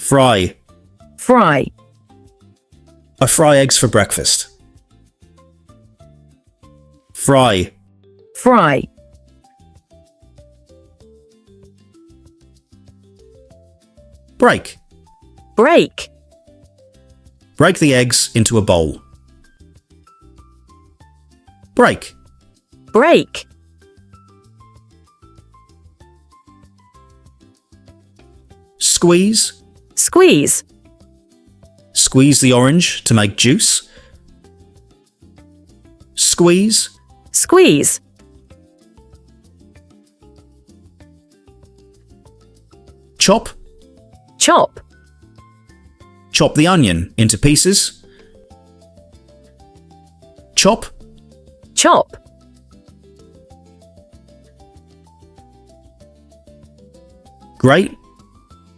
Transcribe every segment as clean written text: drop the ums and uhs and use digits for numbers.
Fry. Fry. I fry eggs for breakfast. Fry. Fry. Break. Break. Break the eggs into a bowl. Break. Break. Squeeze. Squeeze. Squeeze the orange to make juice. Squeeze. Squeeze. Chop. Chop. Chop the onion into pieces. Chop. Chop. Grate.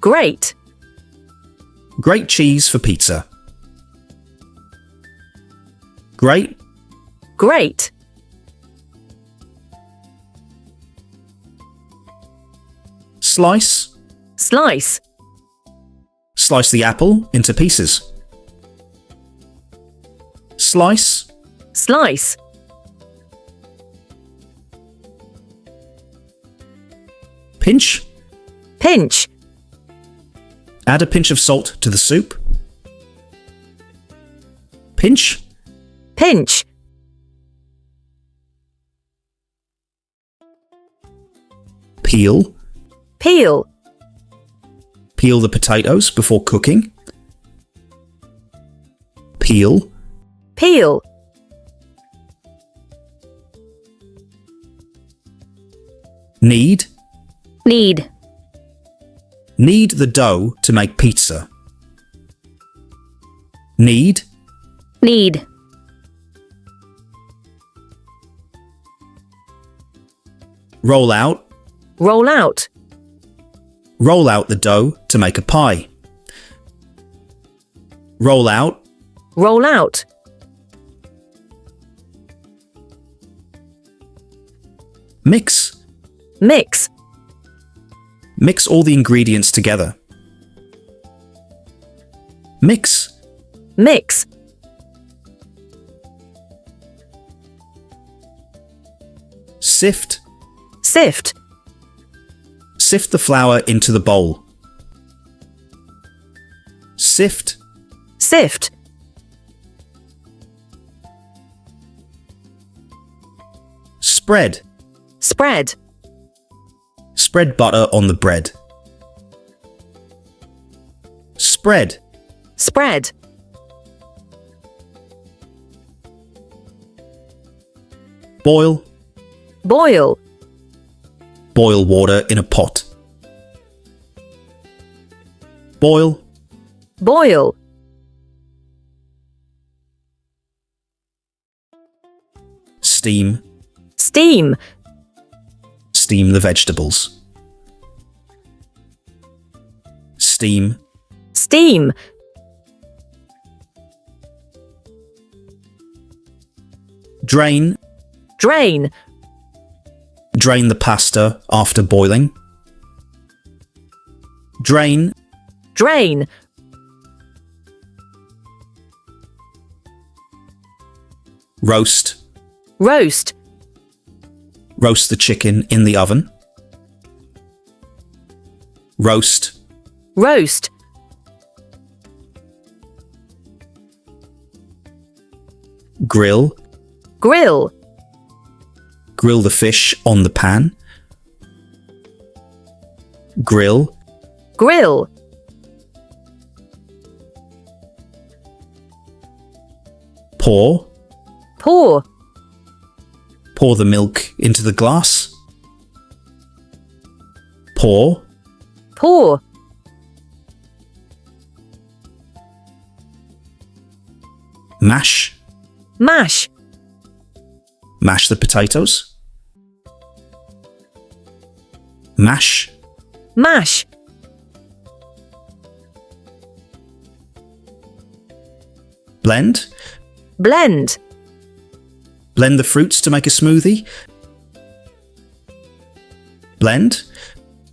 Grate. Grate cheese for pizza. Grate. Grate. Slice. Slice. Slice the apple into pieces. Slice. Slice. Pinch. Pinch. Add a pinch of salt to the soup. Pinch. Pinch. Peel. Peel. Peel the potatoes before cooking. Peel. Peel. Knead. Knead. Knead the dough to make pizza. Knead. Knead. Roll out. Roll out. Roll out the dough to make a pie. Roll out. Roll out. Mix. Mix. Mix all the ingredients together. Mix. Mix. Sift. Sift. Sift the flour into the bowl. Sift. Sift. Spread. Spread. Spread butter on the bread. Spread. Spread. Boil. Boil. Boil water in a pot. Boil. Boil. Steam. Steam. Steam the vegetables. Steam. Steam. Drain. Drain. Drain the pasta after boiling. Drain. Drain. Roast. Roast. Roast the chicken in the oven. Roast. Roast. Grill. Grill. Grill the fish on the pan. Grill. Grill. Pour. Pour. Pour the milk into the glass. Pour. Pour. Mash. Mash. Mash the potatoes. Mash. Mash. Blend. Blend. Blend the fruits to make a smoothie. Blend.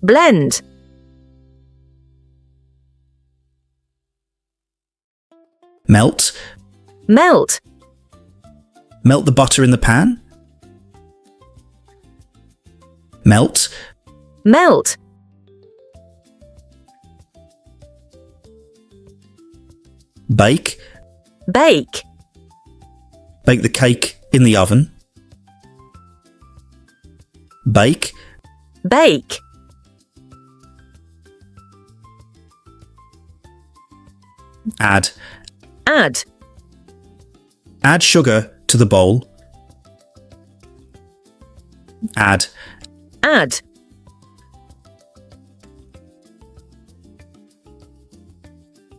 Blend. Melt. Melt. Melt the butter in the pan. Melt. Melt. Bake. Bake. Bake the cake in the oven. Bake. Bake. Add. Add. Add sugar to the bowl. Add. Add.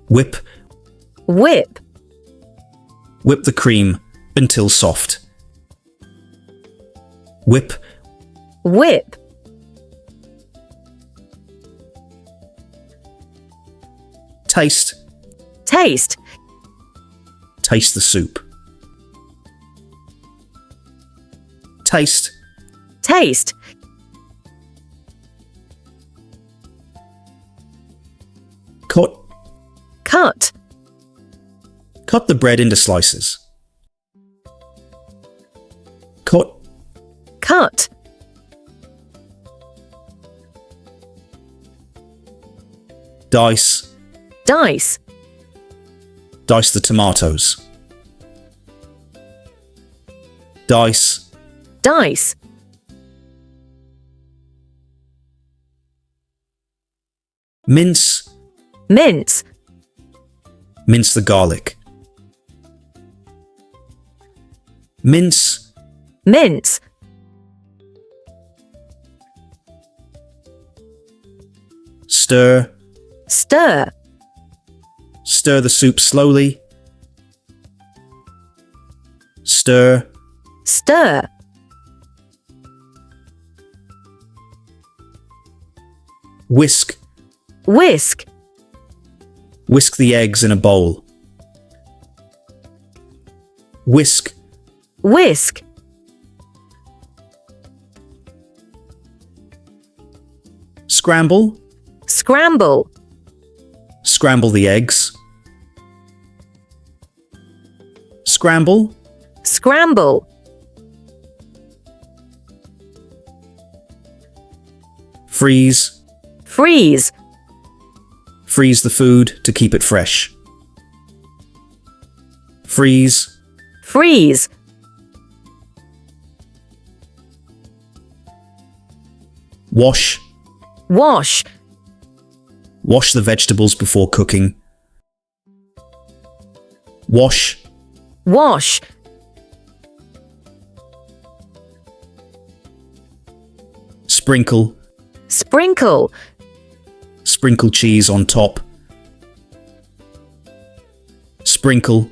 Whip. Whip. Whip the cream until soft. Whip. Whip. Taste. Taste. Taste the soup. Taste. Taste. Cut. Cut. Cut the bread into slices. Cut. Cut. Dice. Dice. Dice the tomatoes. Dice. Dice. Mince. Mince. Mince the garlic. Mince. Mince. Stir. Stir. Stir the soup slowly. Stir. Stir. Whisk. Whisk. Whisk the eggs in a bowl. Whisk. Whisk. Scramble. Scramble. Scramble the eggs. Scramble. Scramble. Freeze. Freeze. Freeze the food to keep it fresh. Freeze. Freeze. Wash. Wash. Wash the vegetables before cooking. Wash. Wash. Sprinkle. Sprinkle. Sprinkle cheese on top. Sprinkle.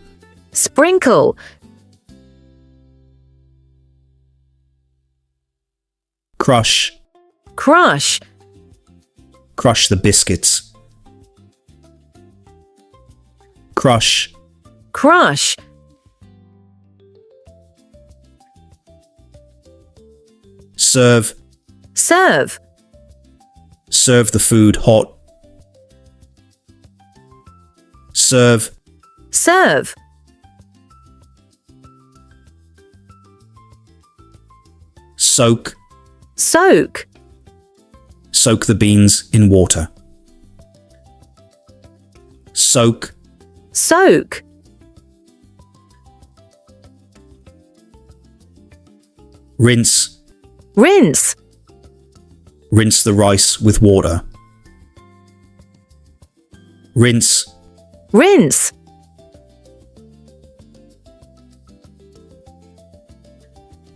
Sprinkle. Crush. Crush. Crush the biscuits. Crush. Crush. Serve. Serve. Serve the food hot. Serve. Serve. Soak. Soak. Soak the beans in water. Soak. Soak. Rinse. Rinse. Rinse the rice with water. Rinse. Rinse.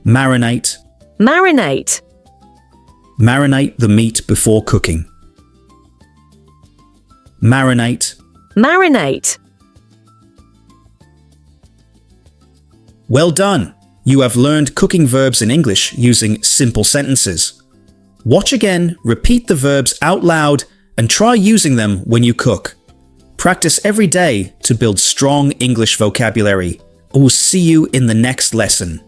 Marinate. Marinate. Marinate the meat before cooking. Marinate. Marinate. Well done! You have learned cooking verbs in English using simple sentences. Watch again, repeat the verbs out loud, and try using them when you cook. Practice every day to build strong English vocabulary. I will see you in the next lesson.